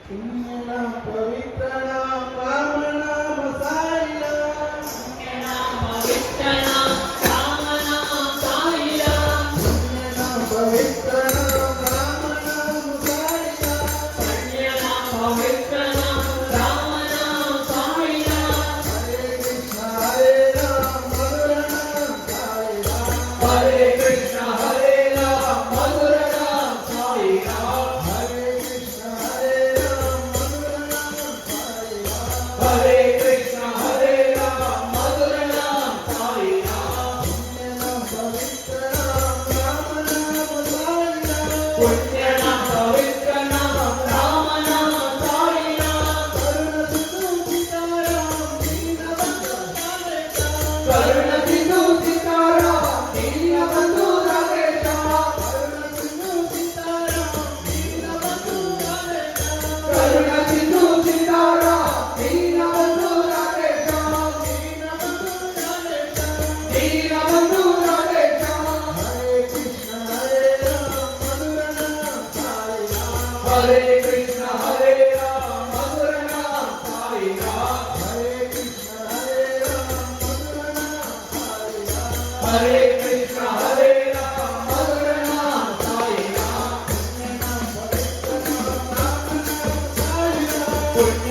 पुण्य नाम पवित्र नाम राम नाम साई नाम। पुण्य नाम पवित्र नाम राम नाम साई नाम। पुण्य नाम पवित्र नाम राम नाम साई नाम। पुण्य नाम पवित्र नाम राम नाम साई नाम। हरे कृष्ण हरे राम मधुर नाम साई राम। हरे कृष्ण हरे राम मधुर नाम साई राम। हरे कृष्ण हरे राम मधुर नाम साई राम। हरे कृष्ण हरे राम मधुर नाम साई राम। पुण्य नाम पवित्र नाम राम नाम साई राम। पुण्य नाम पवित्र नाम राम नाम साई राम। करुण सिंधु सीताराम दीनबंधु राधे श्याम। करुण सिंधु सीताराम दीनबंधु राधे श्याम। करुण सिंधु सीताराम दीनबंधु राधे श्याम। करुण सिंधु सीताराम दीनबंधु राधे श्याम। दीनबंधु राधे श्याम। दीनबंधु राधे श्याम। हरे कृष्ण हरे राम मधुर नाम साई राम। हरे कृष्ण हरे राम मधुर नाम साई राम। हरे कृष्ण हरे राम मधुर नाम साई राम। हरे कृष्ण हरे राम मधुर नाम साई राम। पुण्य नाम पवित्र नाम राम नाम साई राम। पुण्य